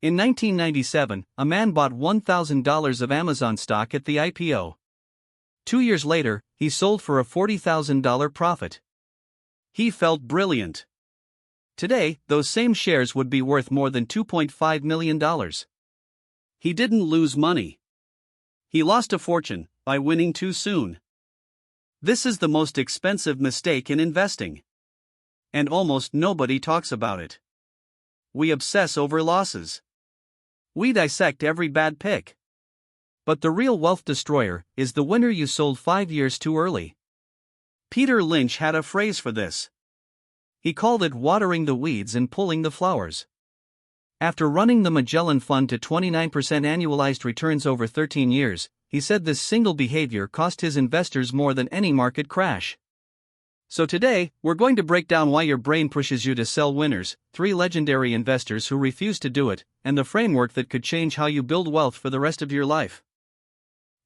In 1997, a man bought $1,000 of Amazon stock at the IPO. 2 years later, he sold for a $40,000 profit. He felt brilliant. Today, those same shares would be worth more than $2.5 million. He didn't lose money. He lost a fortune by winning too soon. This is the most expensive mistake in investing. And almost nobody talks about it. We obsess over losses. We dissect every bad pick. But the real wealth destroyer is the winner you sold 5 years too early. Peter Lynch had a phrase for this. He called it watering the weeds and pulling the flowers. After running the Magellan Fund to 29% annualized returns over 13 years, he said this single behavior cost his investors more than any market crash. So today, we're going to break down why your brain pushes you to sell winners, 3 legendary investors who refuse to do it, and the framework that could change how you build wealth for the rest of your life.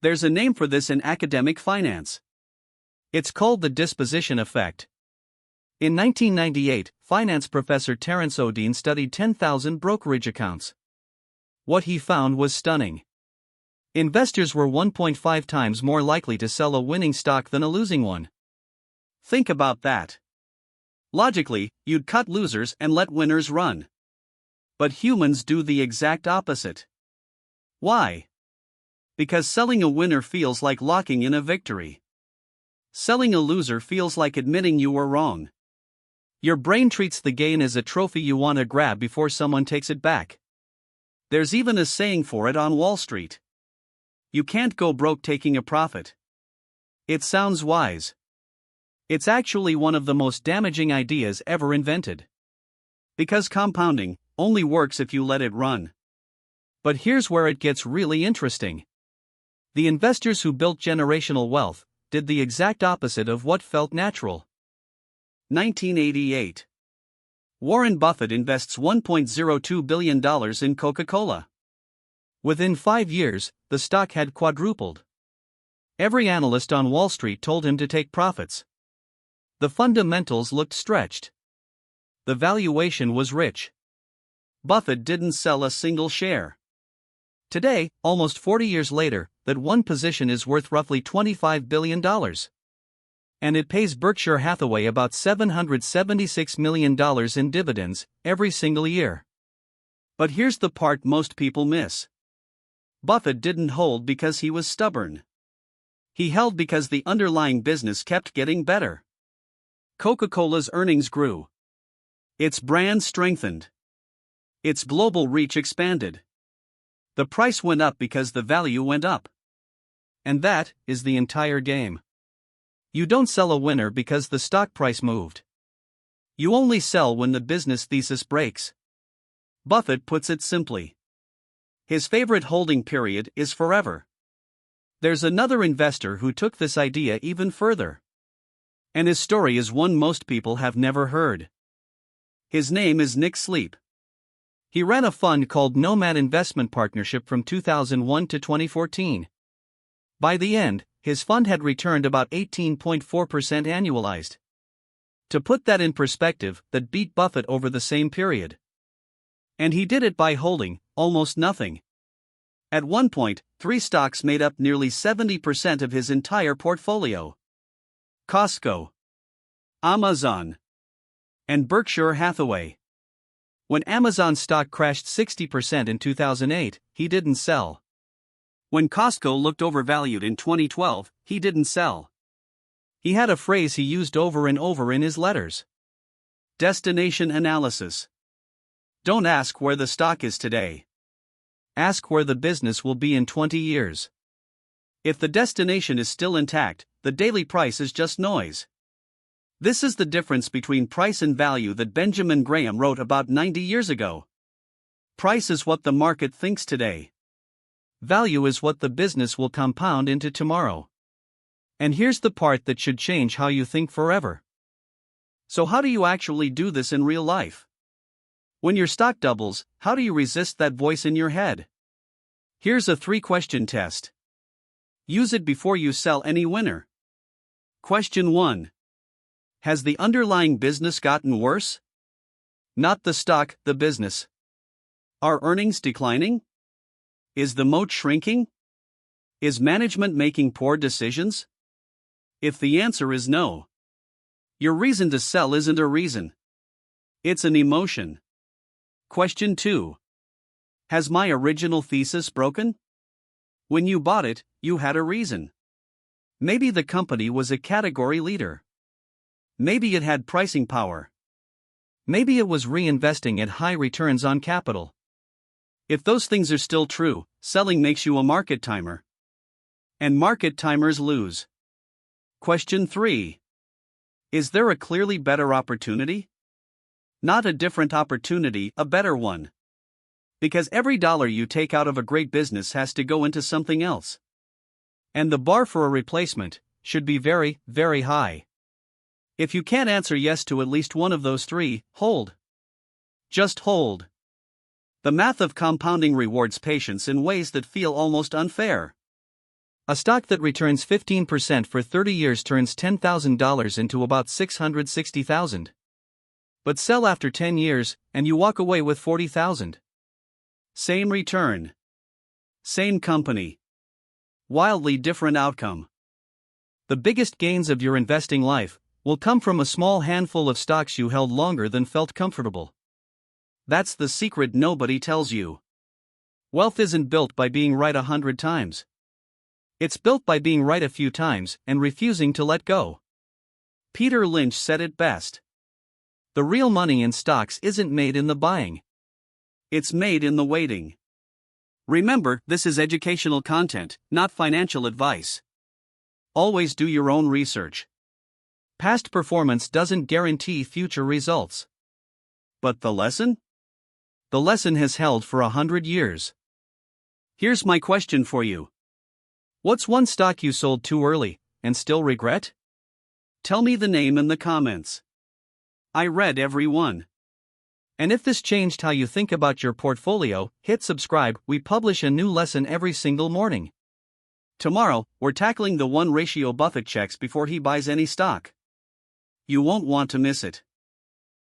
There's a name for this in academic finance. It's called the disposition effect. In 1998, finance professor Terence O'Dean studied 10,000 brokerage accounts. What he found was stunning. Investors were 1.5 times more likely to sell a winning stock than a losing one. Think about that. Logically, you'd cut losers and let winners run. But humans do the exact opposite. Why? Because selling a winner feels like locking in a victory. Selling a loser feels like admitting you were wrong. Your brain treats the gain as a trophy you want to grab before someone takes it back. There's even a saying for it on Wall Street. You can't go broke taking a profit. It sounds wise. It's actually one of the most damaging ideas ever invented. Because compounding only works if you let it run. But here's where it gets really interesting. The investors who built generational wealth did the exact opposite of what felt natural. 1988. Warren Buffett invests $1.02 billion in Coca-Cola. Within 5 years, the stock had quadrupled. Every analyst on Wall Street told him to take profits. The fundamentals looked stretched. The valuation was rich. Buffett didn't sell a single share. Today, almost 40 years later, that one position is worth roughly $25 billion. And it pays Berkshire Hathaway about $776 million in dividends every single year. But here's the part most people miss. Buffett didn't hold because he was stubborn. He held because the underlying business kept getting better. Coca-Cola's earnings grew. Its brand strengthened. Its global reach expanded. The price went up because the value went up. And that is the entire game. You don't sell a winner because the stock price moved. You only sell when the business thesis breaks. Buffett puts it simply. His favorite holding period is forever. There's another investor who took this idea even further. And his story is one most people have never heard. His name is Nick Sleep. He ran a fund called Nomad Investment Partnership from 2001 to 2014. By the end, his fund had returned about 18.4% annualized. To put that in perspective, that beat Buffett over the same period. And he did it by holding almost nothing. At one point, 3 stocks made up nearly 70% of his entire portfolio: Costco, Amazon, and Berkshire Hathaway. When Amazon stock crashed 60% in 2008, he didn't sell. When Costco looked overvalued in 2012, he didn't sell. He had a phrase he used over and over in his letters: destination analysis. Don't ask where the stock is today. Ask where the business will be in 20 years. If the destination is still intact, the daily price is just noise. This is the difference between price and value that Benjamin Graham wrote about 90 years ago. Price is what the market thinks today. Value is what the business will compound into tomorrow. And here's the part that should change how you think forever. So how do you actually do this in real life? When your stock doubles, how do you resist that voice in your head? Here's a 3-question test. Use it before you sell any winner. Question 1. Has the underlying business gotten worse? Not the stock, the business. Are earnings declining? Is the moat shrinking? Is management making poor decisions? If the answer is no, your reason to sell isn't a reason. It's an emotion. Question 2. Has my original thesis broken? When you bought it, you had a reason. Maybe the company was a category leader. Maybe it had pricing power. Maybe it was reinvesting at high returns on capital. If those things are still true, selling makes you a market timer. And market timers lose. Question 3. Is there a clearly better opportunity? Not a different opportunity, a better one. Because every dollar you take out of a great business has to go into something else. And the bar for a replacement should be very, very high. If you can't answer yes to at least one of those three, hold. Just hold. The math of compounding rewards patience in ways that feel almost unfair. A stock that returns 15% for 30 years turns $10,000 into about $660,000. But sell after 10 years, and you walk away with $40,000. Same return. Same company. Wildly different outcome. The biggest gains of your investing life will come from a small handful of stocks you held longer than felt comfortable. That's the secret nobody tells you. Wealth isn't built by being right 100 times. It's built by being right a few times and refusing to let go. Peter Lynch said it best. The real money in stocks isn't made in the buying. It's made in the waiting. Remember, this is educational content, not financial advice. Always do your own research. Past performance doesn't guarantee future results. But the lesson? The lesson has held for 100 years. Here's my question for you. What's one stock you sold too early and still regret? Tell me the name in the comments. I read every one. And if this changed how you think about your portfolio, hit subscribe. We publish a new lesson every single morning. Tomorrow, we're tackling the 1 ratio Buffett checks before he buys any stock. You won't want to miss it.